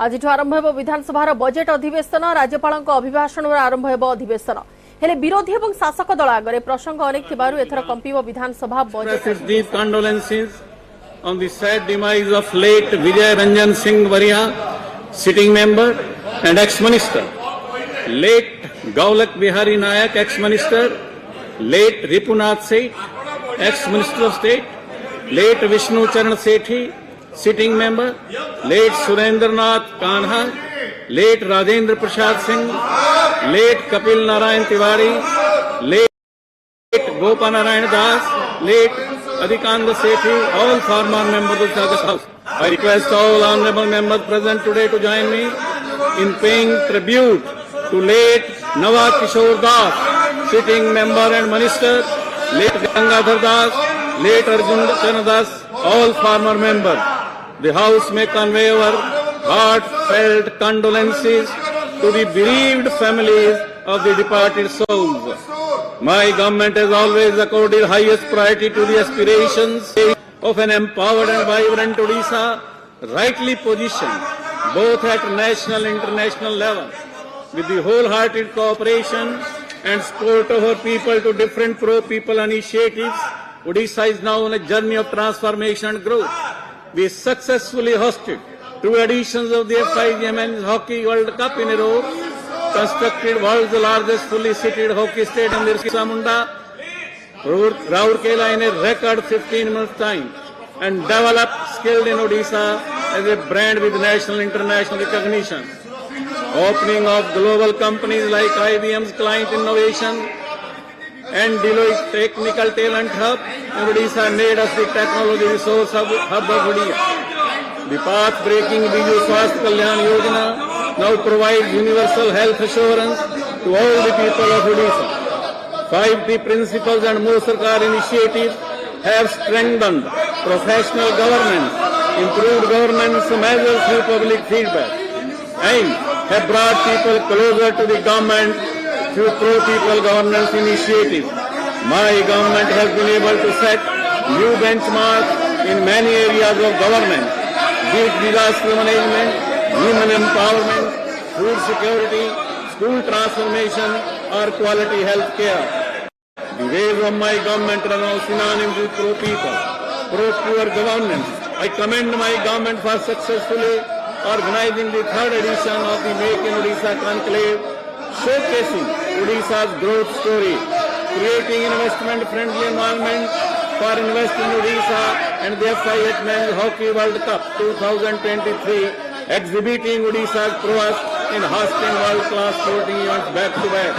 आज आरंभ हो विधानसभा बजेट अधिवेशन राज्यपाल अभिभाषण आरंभ हो अधिवेशन हेले विरोधी और शासक दल आगे प्रसंग अनेक एथर कंपीब विधानसभा budget on the sad demise of late Vijay Ranjan Singh Varia, sitting member and ex-minister, late Gaulak Bihari Nayak, ex-minister, late Ripunath Seth, ex-minister of state, late Vishnu Charan Sethi, sitting member, late Surendranath Kanha, late Rajendra Prasad Singh, late Kapil Narayan Tiwari, late Gopanarayan Das, late Adhikanda Sethi, all former members of the House. I request all honorable members present today to join me in paying tribute to late Nava Kishore Das, sitting member and minister, late Gangadhar Das, late Arjun Chanadas, all former members. The House may convey our heartfelt condolences to the bereaved families of the departed souls. My government has always accorded highest priority to the aspirations of an empowered and vibrant Odisha, rightly positioned both at national and international level. With the wholehearted cooperation and support of our people to different pro-people initiatives, Odisha is now on a journey of transformation and growth. We successfully hosted 2 editions of the FIG Men's Hockey World Cup in a row, constructed world's largest fully seated hockey stadium near Samunda, Rourkela in a record 15 minutes time, and developed skilled in Odisha as a brand with national and international recognition. Opening of global companies like IBM's Client Innovation and Deloitte Technical Talent Hub in Odisha made us the technology resource hub of Odisha. The path-breaking Biju Swasth Kalyan Yojana now provides universal health assurance to all the people of Odisha. 5 principles and more Sarkar initiatives have strengthened professional governance, improved governance measures through public feedback, and have brought people closer to the government through pro-people governance initiatives. My government has been able to set new benchmarks in many areas of government, be it disaster management, women empowerment, food security, school transformation, or quality health care. The ways of my government are now synonymous with pro-people, pro-poor governance. I commend my government for successfully organizing the 3rd edition of the Make in Odisha Conclave, showcasing Odisha's growth story, creating investment-friendly environment for investing in Odisha and the FIH Men's Hockey World Cup 2023, exhibiting Odisha's prowess in hosting world-class sporting events back-to-back.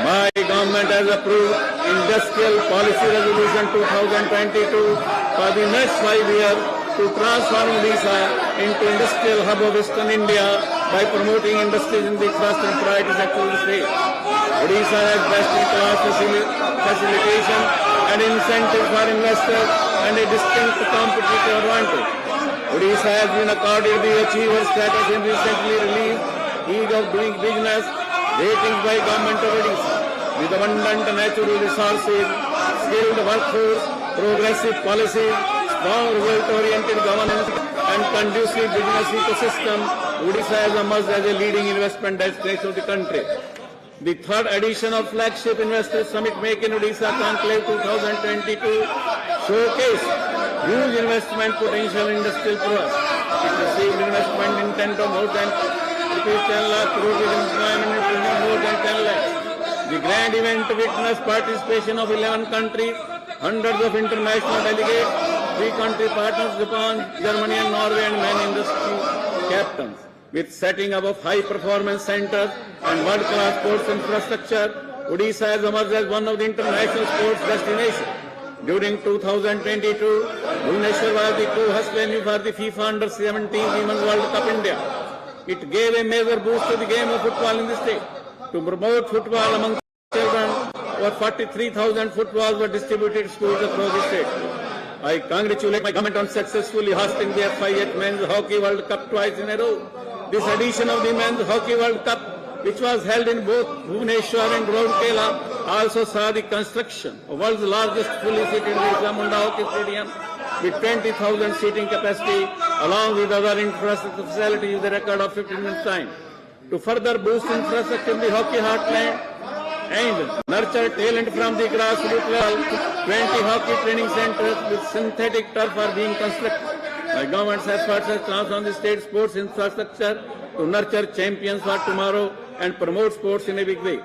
My government has approved Industrial Policy Resolution 2022 for the next 5 years to transform Odisha into industrial hub of Eastern India by promoting industries in the first and priority sector of the state. Odisha has best-in-class facilitation and incentives for investors and a distinct competitive advantage. Odisha has been accorded the Achiever status in recently released Ease of Doing Business ratings by Government of Odisha. With abundant natural resources, skilled workforce, progressive policies, strong result-oriented governance, and conducive business ecosystem, Odisha has emerged as a leading investment destination of the country. The 3rd edition of Flagship Investor Summit Make in Odisha Conclave 2022 showcased huge investment potential in industrial prowess. It received investment intent of more than rupees 10 lakh crore with employment including more than 10 lakhs. The grand event witnessed participation of 11 countries, hundreds of international delegates, 3 country partners, Japan, Germany and Norway, and many industry captains. With setting up of high-performance centers and world-class sports infrastructure, Odisha has emerged as one of the international sports destinations. During 2022, Bhubaneswar was the co-host venue for the FIFA Under-17 Women's World Cup India. It gave a major boost to the game of football in the state. To promote football among children, over 43,000 footballs were distributed to schools across the state. I congratulate my government on successfully hosting the FIH Men's Hockey World Cup twice in a row. This edition of the Men's Hockey World Cup, which was held in both Bhubaneswar and Rourkela, also saw the construction of the world's largest fully seated Birsa Munda Hockey Stadium with 20,000 seating capacity along with other infrastructure facilities with a record of 15 minutes time. To further boost infrastructure in the hockey heartland and nurture talent from the grassroots level, 20 hockey training centers with synthetic turf are being constructed. My government's efforts have transformed the state sports infrastructure to nurture champions for tomorrow and promote sports in a big way.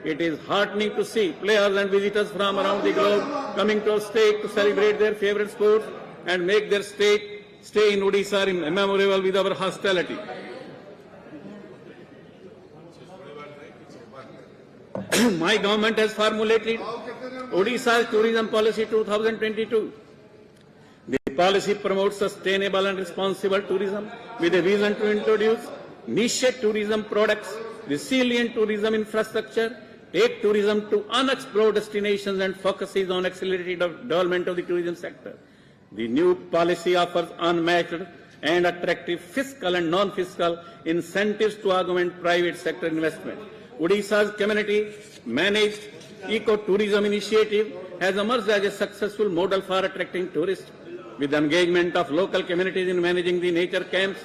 It is heartening to see players and visitors from around the globe coming to our state to celebrate their favorite sports and make their stay in Odisha memorable with our hospitality. My government has formulated Odisha's Tourism Policy 2022. The policy promotes sustainable and responsible tourism with a vision to introduce niche tourism products, resilient tourism infrastructure, take tourism to unexplored destinations and focuses on accelerated development of the tourism sector. The new policy offers unmatched and attractive fiscal and non-fiscal incentives to augment private sector investment. Odisha's community-managed eco-tourism initiative has emerged as a successful model for attracting tourists. With the engagement of local communities in managing the nature camps,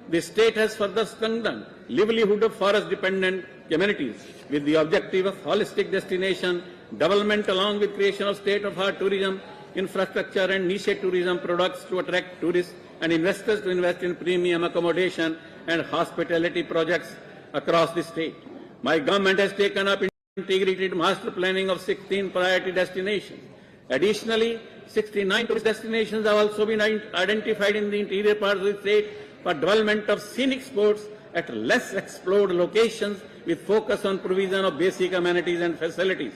the state has further strengthened livelihood of forest-dependent communities with the objective of holistic destination development along with creation of state-of-the-art tourism infrastructure and niche tourism products to attract tourists and investors to invest in premium accommodation and hospitality projects across the state. My government has taken up integrated master planning of 16 priority destinations. Additionally, 69 tourist destinations have also been identified in the interior parts of the state for development of scenic sports at less explored locations with focus on provision of basic amenities and facilities.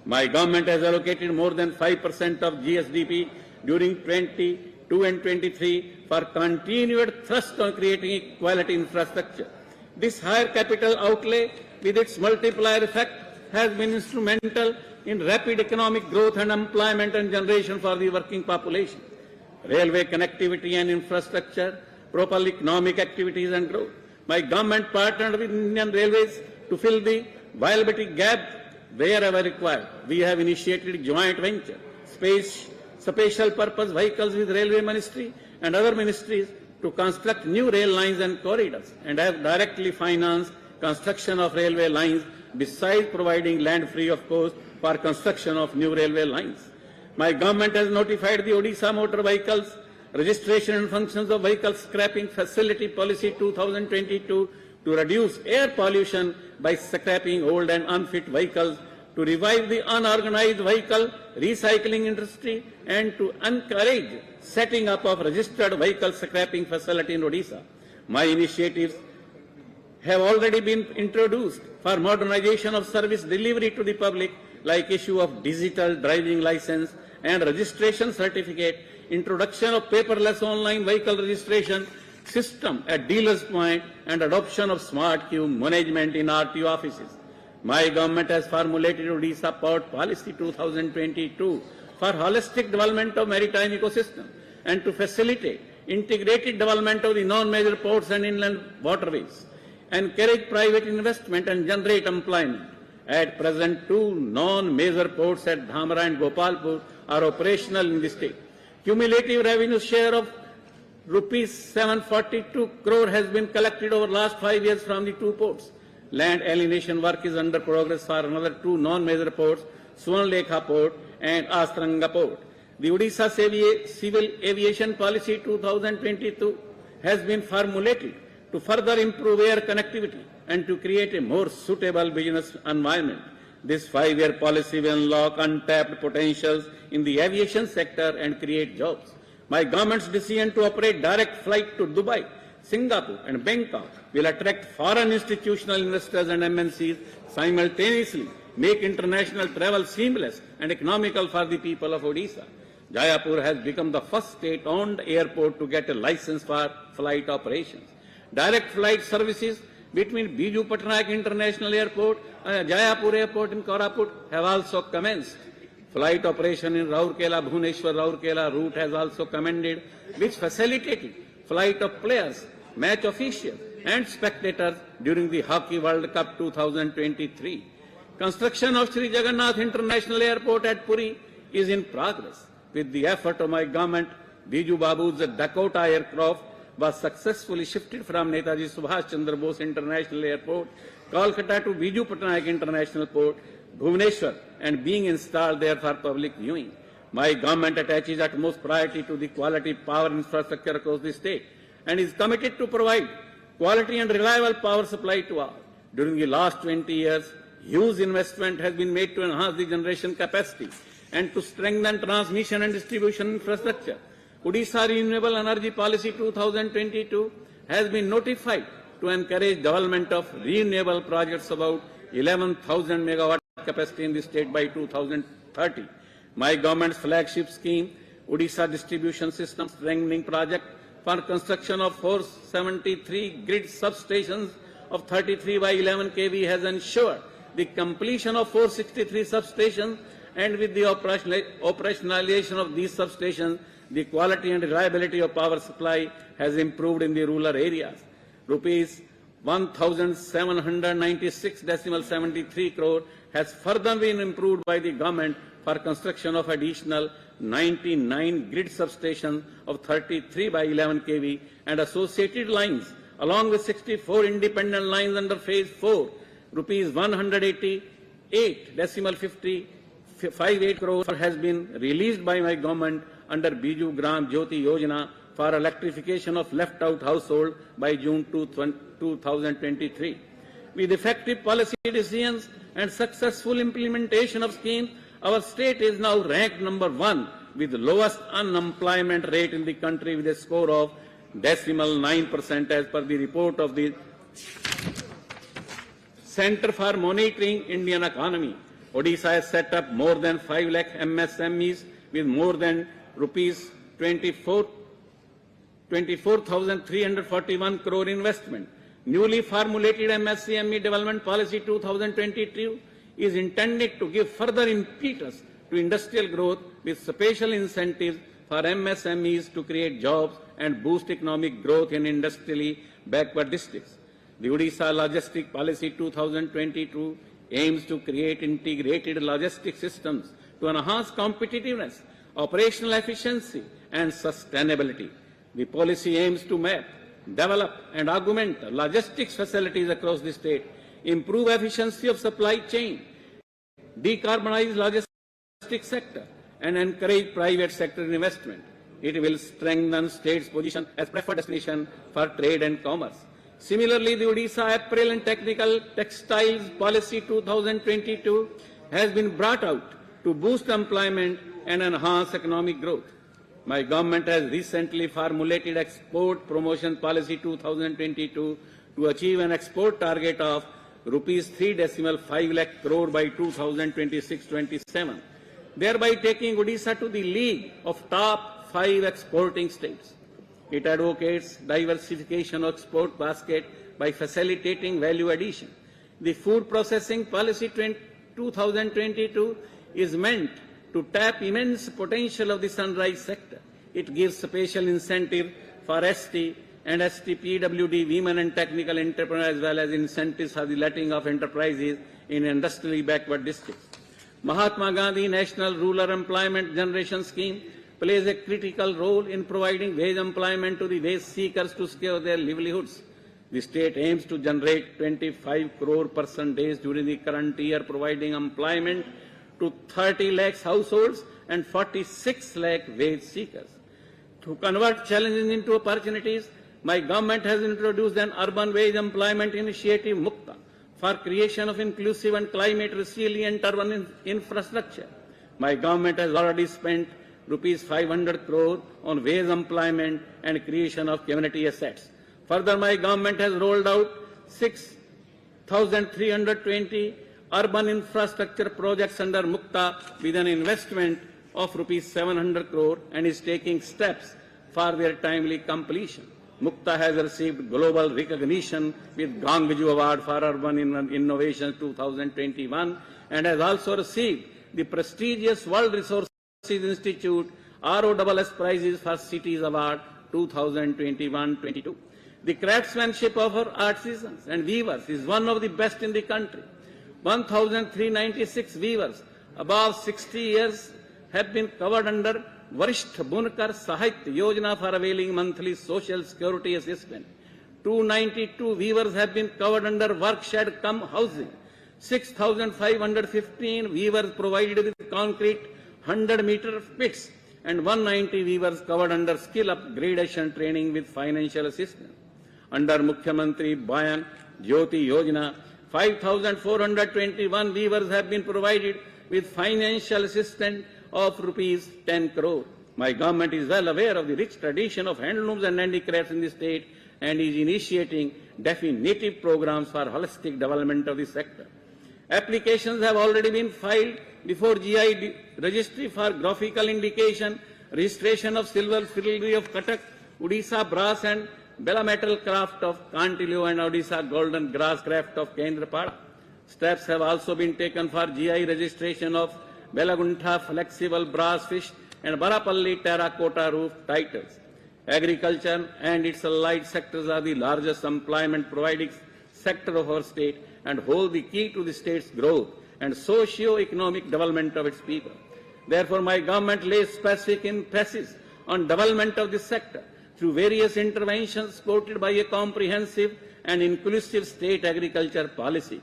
My government has allocated more than 5% of GSDP during 22 and 23 for continued thrust on creating quality infrastructure. This higher capital outlay with its multiplier effect has been instrumental in rapid economic growth and employment and generation for the working population. Railway connectivity and infrastructure, proper economic activities and growth. My government partnered with Indian Railways to fill the viability gap wherever required. We have initiated joint venture, special purpose vehicles with Railway Ministry and other ministries to construct new rail lines and corridors and have directly financed construction of railway lines besides providing land free of cost for construction of new railway lines. My government has notified the Odisha Motor Vehicles Registration and Functions of Vehicle Scrapping Facility Policy 2022 to reduce air pollution by scrapping old and unfit vehicles, to revive the unorganized vehicle recycling industry and to encourage setting up of registered vehicle scrapping facility in Odisha. My initiatives have already been introduced for modernization of service delivery to the public, like issue of digital driving license and registration certificate, introduction of paperless online vehicle registration system at dealers' point, and adoption of smart queue management in RTO offices. My government has formulated Odisha Port Policy 2022 for holistic development of maritime ecosystem and to facilitate integrated development of the non-major ports and inland waterways, encourage private investment and generate employment. At present, 2 non-major ports at Dhamra and Gopalpur are operational in the state. Cumulative revenue share of rupees 742 crore has been collected over last 5 years from the 2 ports. Land alienation work is under progress for another 2 non-major ports, Suvarnalekha Port and Astranga Port. The Odisha Civil Aviation Policy 2022 has been formulated to further improve air connectivity and to create a more suitable business environment. This 5-year policy will unlock untapped potentials in the aviation sector and create jobs. My government's decision to operate direct flight to Dubai, Singapore and Bangkok will attract foreign institutional investors and MNCs, simultaneously make international travel seamless and economical for the people of Odisha. Jayapur has become the first state-owned airport to get a license for flight operations. Direct flight services between Biju Patnaik International Airport and Jayapur Airport in Koraput have also commenced. Flight operation in Rourkela, Bhubaneswar, Rourkela route has also commenced, which facilitated flight of players, match officials and spectators during the Hockey World Cup 2023. Construction of Sri Jagannath International Airport at Puri is in progress. With the effort of my government, Biju Babu's Dakota aircraft was successfully shifted from Netaji Subhash Chandra Bose International Airport, Kolkata to Biju Patnaik International Port, Bhubaneswar, and being installed there for public viewing. My government attaches utmost priority to the quality power infrastructure across the state and is committed to provide quality and reliable power supply to all. During the last 20 years, huge investment has been made to enhance the generation capacity and to strengthen transmission and distribution infrastructure. Odisha Renewable Energy Policy 2022 has been notified to encourage development of renewable projects about 11,000 megawatt capacity in the state by 2030. My government's flagship scheme, Odisha Distribution System Strengthening Project, for construction of 473 grid substations of 33 by 11 kV has ensured the completion of 463 substations, and with the operationalization of these substations, the quality and reliability of power supply has improved in the rural areas. Rupees 1,796.73 crore has further been improved by the government for construction of additional 99 grid substations of 33 by 11 kV and associated lines, along with 64 independent lines under phase 4. Rupees 188.58 crore has been released by my government under Biju Gram Jyoti Yojana for electrification of left-out household by June 2023. With effective policy decisions and successful implementation of schemes, our state is now ranked number 1 with the lowest unemployment rate in the country with a score of 0.9% as per the report of the Center for Monitoring Indian Economy. Odisha has set up more than 5 lakh MSMEs with more than rupees 24,341 crore investment. Newly formulated MSME Development Policy 2022 is intended to give further impetus to industrial growth with special incentives for MSMEs to create jobs and boost economic growth in industrially backward districts. The Odisha Logistic Policy 2022 aims to create integrated logistic systems to enhance competitiveness, operational efficiency, and sustainability. The policy aims to map, develop, and augment logistics facilities across the state, improve efficiency of supply chain, decarbonize logistics sector, and encourage private sector investment. It will strengthen state's position as preferred destination for trade and commerce. Similarly, the Odisha Apparel and Technical Textiles Policy 2022 has been brought out to boost employment and enhance economic growth. My government has recently formulated Export Promotion Policy 2022 to achieve an export target of rupees 3.5 lakh crore by 2026-27, thereby taking Odisha to the league of top 5 exporting states. It advocates diversification of export basket by facilitating value addition. The Food Processing Policy 2022 is meant to tap immense potential of the sunrise sector. It gives special incentive for ST and STPWD women and technical entrepreneurs, as well as incentives for the letting of enterprises in industrially backward districts. Mahatma Gandhi National Rural Employment Generation Scheme plays a critical role in providing wage employment to the wage seekers to secure their livelihoods. The state aims to generate 25 crore person days during the current year, providing employment to 30 lakhs households and 46 lakh wage seekers. To convert challenges into opportunities, my government has introduced an urban wage employment initiative, Mukta, for creation of inclusive and climate resilient urban infrastructure. My government has already spent rupees 500 crore on wage employment and creation of community assets. Further, my government has rolled out 6,320 urban infrastructure projects under Mukta with an investment of rupees 700 crore and is taking steps for their timely completion. Mukta has received global recognition with Gangbiju Award for Urban Innovation 2021 and has also received the prestigious World Resources Institute ROSS Prizes for Cities Award 2021-22. The craftsmanship of our artisans and weavers is one of the best in the country. 1,396 weavers above 60 years have been covered under Varisht Bunkar Sahitya Yojana for availing monthly social security assistance. 292 weavers have been covered under work shed cum housing. 6,515 weavers provided with concrete 100-meter pits and 190 weavers covered under skill upgradation training with financial assistance. Under Mukhyamantri Bayan Jyoti Yojana, 5,421 weavers have been provided with financial assistance of rupees 10 crore. My government is well aware of the rich tradition of handlooms and handicrafts in the state and is initiating definitive programs for holistic development of the sector. Applications have already been filed before GI registry for graphical indication, registration of silver filigree of Katak, Odisha brass and Bella metal craft of Kantilio and Odisha golden grass craft of Kendrapada. Steps have also been taken for GI registration of Belagunta flexible brass fish and Barapalli terracotta roof titles. Agriculture and its allied sectors are the largest employment providing sector of our state and hold the key to the state's growth and socio-economic development of its people. Therefore, my government lays specific emphasis on development of this sector through various interventions supported by a comprehensive and inclusive state agriculture policy,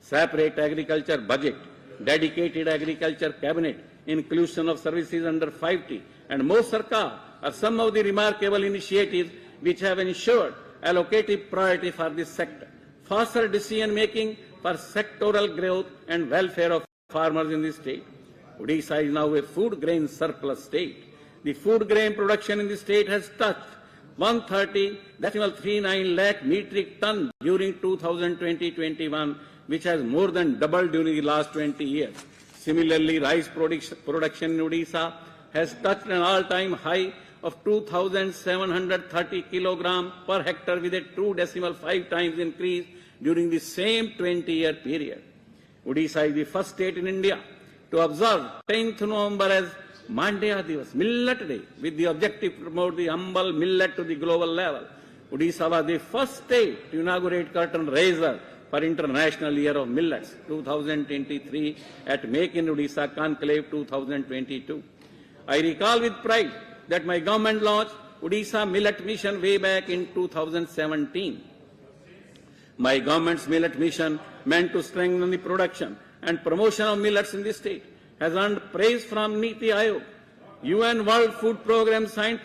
separate agriculture budget, dedicated agriculture cabinet, inclusion of services under 5T, and Mo Sarkar are some of the remarkable initiatives which have ensured allocative priority for this sector. Faster decision-making for sectoral growth and welfare of farmers in the state. Odisha is now a food grain surplus state. The food grain production in the state has touched 130.39 lakh metric ton during 2020-21, which has more than doubled during the last 20 years. Similarly, rice production in Odisha has touched an all-time high of 2,730 kilograms per hectare with a 2.5 times increase during the same 20-year period. Odisha is the first state in India to observe 10th November as Mandya Divas, Millet Day, with the objective to promote the humble millet to the global level. Odisha was the first state to inaugurate curtain raiser for International Year of Millets 2023 at Make in Odisha Conclave 2022. I recall with pride that my government launched Odisha Millet Mission way back in 2017. My government's millet mission, meant to strengthen the production and promotion of millets in the state, has earned praise from Niti Aayog. UN World Food Programme signed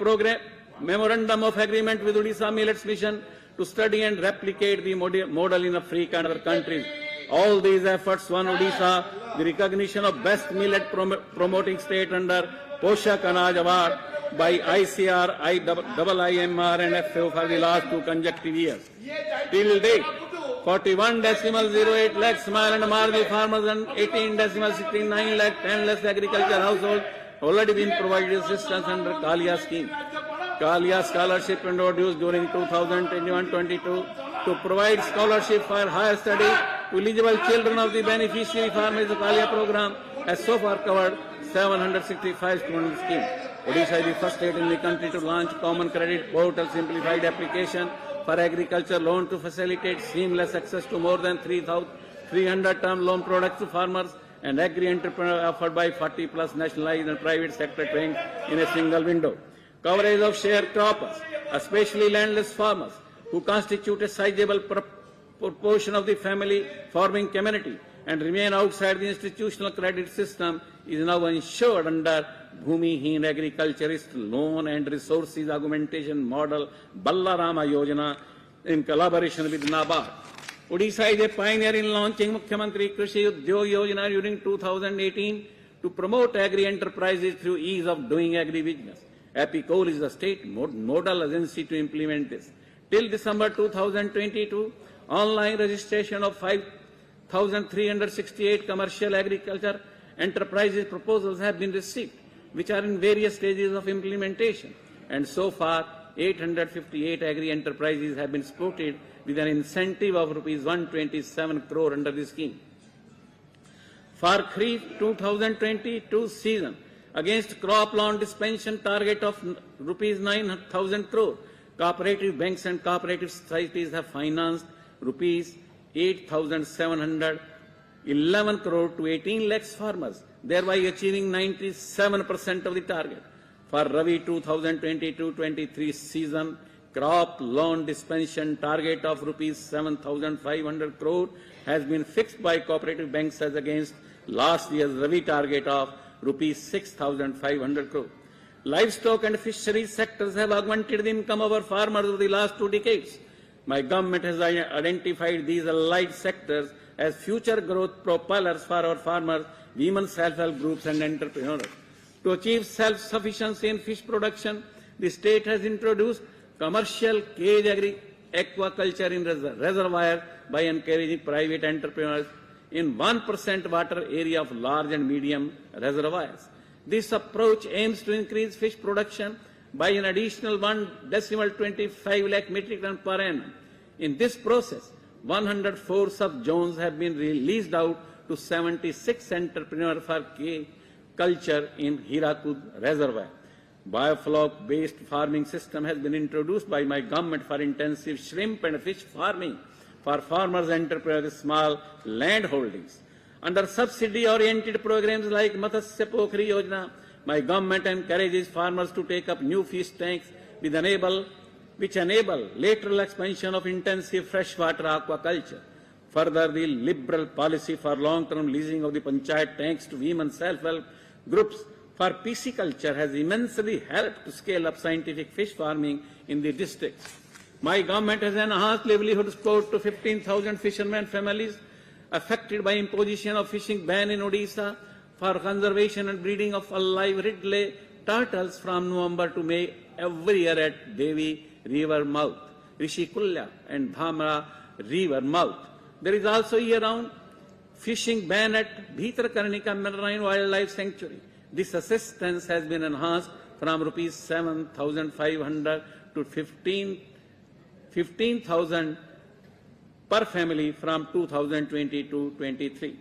Memorandum of Agreement with Odisha Millets Mission to study and replicate the model in Africa and other countries. All these efforts won Odisha the recognition of Best Millet Promoting State under Poshak Anaj Award by ICR, IIMR and FAO for the last 2 consecutive years. Till date, 41.08 lakh small and marginal farmers and 18.69 lakh 10 less agriculture households already been provided assistance under Kalia scheme. Kalia scholarship introduced during 2021-22 to provide scholarship for higher study to eligible children of the beneficiary farmers of Kalia program has so far covered 765 student scheme. Odisha is the first state in the country to launch common credit portal simplified application for agriculture loan to facilitate seamless access to more than 300 term loan products to farmers and agri-entrepreneurs offered by 40 plus nationalized and private sector trained in a single window. Coverage of sharecroppers, especially landless farmers, who constitute a sizable proportion of the family farming community and remain outside the institutional credit system, is now ensured under Bhumihin Agriculturist Loan and Resources Augmentation Model Ballarama Yojana in collaboration with NABARD. Odisha is a pioneer in launching Mukhyamantri Krishi Udyog Yojana during 2018 to promote agri-enterprises through ease of doing agri-business. APICOL is the state nodal agency to implement this. Till December 2022, online registration of 5,368 commercial agriculture enterprises proposals have been received, which are in various stages of implementation. And so far, 858 agri-enterprises have been supported with an incentive of Rs 127 crore under the scheme. For Kharif 2022 season, against crop loan dispensation target of Rs 9,000 crore, cooperative banks and cooperative societies have financed Rs 8,711 crore to 18 lakhs farmers, thereby achieving 97% of the target. for Rabi 2022-23 season, crop loan dispensation target of rupees 7,500 crore has been fixed by cooperative banks as against last year's Rabi target of rupees 6,500 crore. Livestock and fisheries sectors have augmented the income of our farmers over the last 2 decades. My government has identified these allied sectors as future growth propellers for our farmers, women self-help groups and entrepreneurs. To achieve self-sufficiency in fish production, the state has introduced commercial cage aquaculture in reservoirs by encouraging private entrepreneurs in 1% water area of large and medium reservoirs. This approach aims to increase fish production by an additional 1.25 lakh metric ton per annum. In this process, 104 sub-zones have been released out to 76 entrepreneurs for cage culture in Hirakud Reservoir. Biofloc-based farming system has been introduced by my government for intensive shrimp and fish farming for farmers and entrepreneurs with small land holdings. Under subsidy-oriented programs like Matsya Pokhri Yojana, my government encourages farmers to take up new fish tanks which enable lateral expansion of intensive freshwater aquaculture. Further, the liberal policy for long-term leasing of the panchayat tanks to women self-help groups for pisciculture has immensely helped to scale up scientific fish farming in the districts. My government has enhanced livelihood support to 15,000 fishermen families affected by imposition of fishing ban in Odisha for conservation and breeding of alive ridley turtles from November to May every year at Devi River mouth, Rishikulya and Dhamra River mouth. There is also year-round fishing ban at Bhitarkarnika Marine Wildlife Sanctuary. This assistance has been enhanced from rupees 7,500 to 15,000 per family from 2022-23.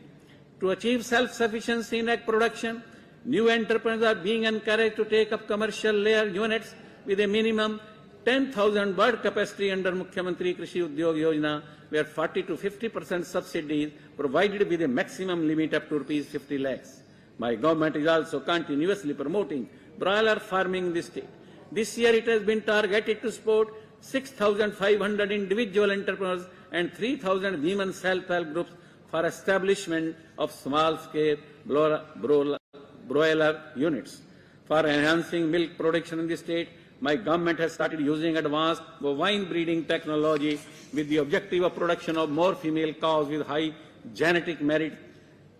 To achieve self-sufficiency in egg production, new entrepreneurs are being encouraged to take up commercial layer units with a minimum 10,000 bird capacity under Mukhyamantri Krishi Udyog Yojana, where 40 to 50% subsidy is provided with a maximum limit up to rupees 50 lakhs. My government is also continuously promoting broiler farming in the state. This year it has been targeted to support 6,500 individual entrepreneurs and 3,000 women self-help groups for establishment of small-scale broiler units. For enhancing milk production in the state, my government has started using advanced bovine breeding technology with the objective of production of more female cows with high genetic merit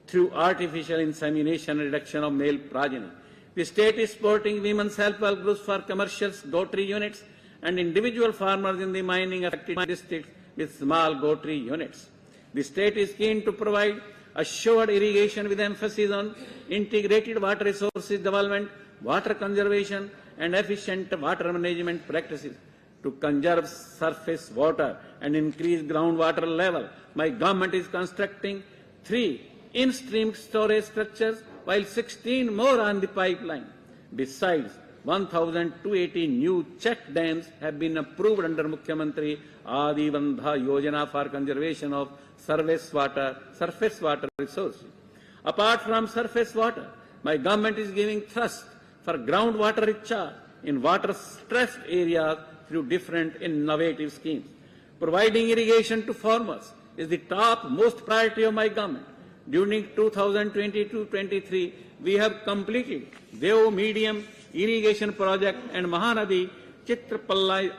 through artificial insemination and reduction of male progeny. The state is supporting women self-help groups for commercial goatry units and individual farmers in the mining affected districts with small goatry units. The state is keen to provide assured irrigation with emphasis on integrated water resources development, water conservation and efficient water management practices. To conserve surface water and increase groundwater level, my government is constructing 3 in-stream storage structures while 16 more on the pipeline. Besides, 1,280 new check dams have been approved under Mukhyamantri Adivandha Yojana for conservation of surface water resources. Apart from surface water, my government is giving thrust for groundwater recharge in water-stressed areas through different innovative schemes. Providing irrigation to farmers is the top most priority of my government. During 2022-23, we have completed Dev Medium Irrigation Project and Mahanadi Chitrapallai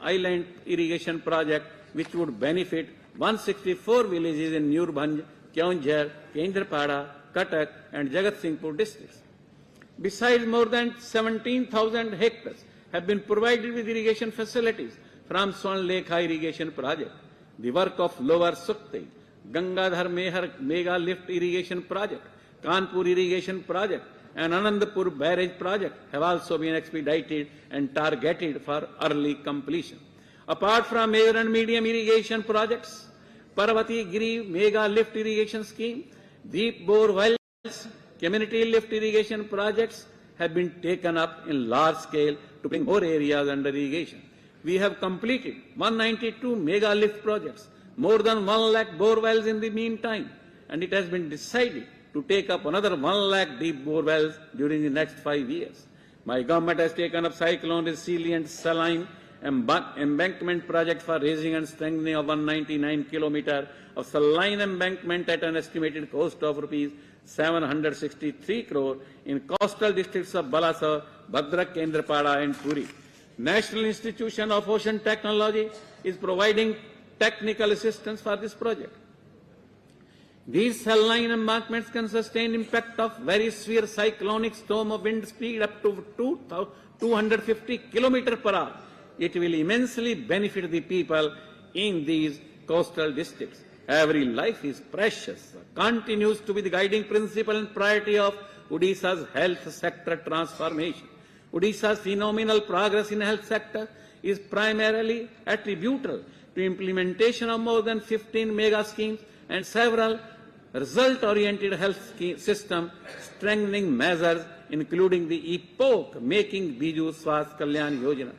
Island Irrigation Project, which would benefit 164 villages in Newrbhanj, Keonjhar, Kendrapada, Cuttack and Jagat Singhpur districts. Besides, more than 17,000 hectares have been provided with irrigation facilities from Swan Lake High Irrigation Project. The work of Lower Sukti, Gangadhar Mehar Mega Lift Irrigation Project, Kanpur Irrigation Project and Anandapur Barrage Project have also been expedited and targeted for early completion. Apart from major and medium irrigation projects, Parvati Giri Mega Lift Irrigation Scheme, deep bore wells, community lift irrigation projects have been taken up in large scale to bring more areas under irrigation. We have completed 192 mega lift projects, more than 1 lakh bore wells in the meantime, and it has been decided to take up another 1 lakh deep bore wells during the next 5 years. My government has taken up cyclone resilient saline embankment project for raising and strengthening of 199 kilometers of saline embankment at an estimated cost of rupees 763 crore in coastal districts of Balasore, Bhadrak, Kendrapada and Puri. National Institution of Ocean Technology is providing technical assistance for this project. These saline embankments can sustain impact of very severe cyclonic storm of wind speed up to 250 km per hour. It will immensely benefit the people in these coastal districts. Every life is precious, continues to be the guiding principle and priority of Odisha's health sector transformation. Odisha's phenomenal progress in the health sector is primarily attributable to implementation of more than 15 mega schemes and several result-oriented health system strengthening measures, including the epoch-making Biju Swasth Kalyan Yojana.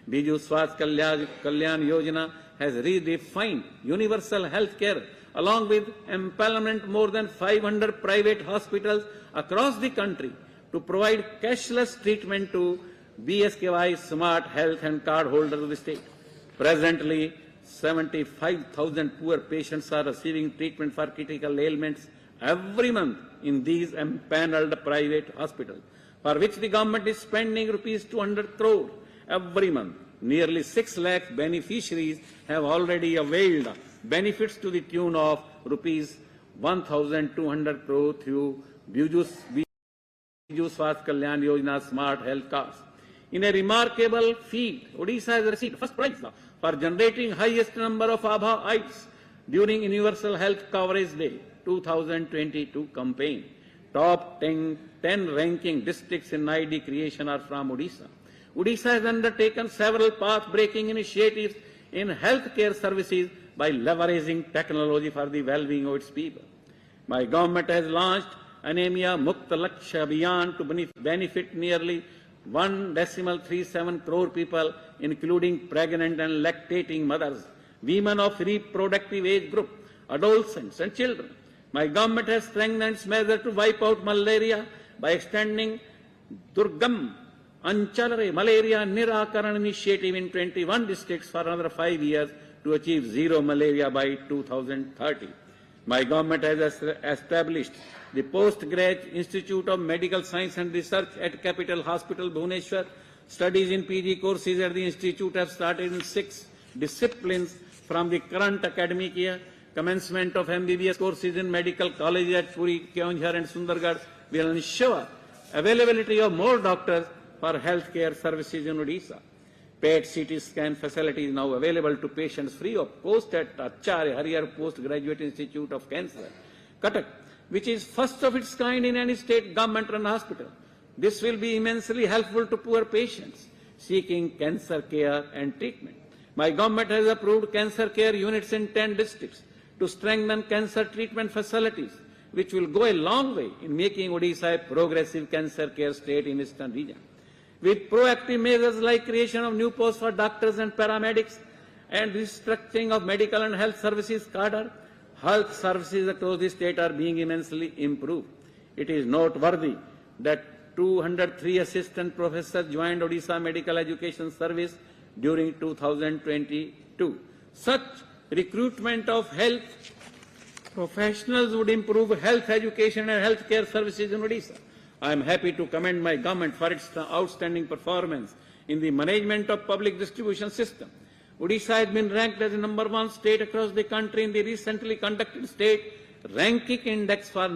Biju Swasth Kalyan Yojana has redefined universal health care along with empowerment more than 500 private hospitals across the country to provide cashless treatment to BSKY smart health and card holders of the state. Presently, 75,000 poor patients are receiving treatment for critical ailments every month in these empaneled private hospitals, for which the government is spending rupees 200 crore every month. Nearly 6 lakh beneficiaries have already availed benefits to the tune of rupees 1,200 crore through Biju Swasth Kalyan Yojana Smart Health Cards. In a remarkable feat, Odisha has received first prize for generating highest number of Abha-ites during Universal Health Coverage Day 2022 campaign. Top 10 ranking districts in ID creation are from Odisha. Odisha has undertaken several path-breaking initiatives in healthcare services by leveraging technology for the well-being of its people. My government has launched Anemia Mukta Lakshya Abhiyan to benefit nearly 1.37 crore people, including pregnant and lactating mothers, women of reproductive age group, adolescents and children. My government has strengthened its measure to wipe out malaria by extending Durgam Anchalare Malaria Nirakaran initiative in 21 districts for another 5 years to achieve zero malaria by 2030. My government has established the Postgraduate Institute of Medical Science and Research at Capital Hospital, Bhubaneswar. Studies in PG courses at the institute have started in 6 disciplines from the current academic year. Commencement of MBBS courses in medical colleges at Puri, Keonjhar and Sundargarh will ensure availability of more doctors for healthcare services in Odisha. PET CT scan facility is now available to patients free of cost at Acharya Harihar Postgraduate Institute of Cancer, Cuttack, which is first of its kind in any state government-run hospital. This will be immensely helpful to poor patients seeking cancer care and treatment. My government has approved cancer care units in 10 districts to strengthen cancer treatment facilities, which will go a long way in making Odisha a progressive cancer care state in eastern region. With proactive measures like creation of new posts for doctors and paramedics and restructuring of medical and health services cadre, health services across the state are being immensely improved. It is noteworthy that 203 assistant professors joined Odisha Medical Education Service during 2022. Such recruitment of health professionals would improve health education and healthcare services in Odisha. I am happy to commend my government for its outstanding performance in the management of public distribution system. Odisha has been ranked as the #1 state across the country in the recently conducted state ranking index for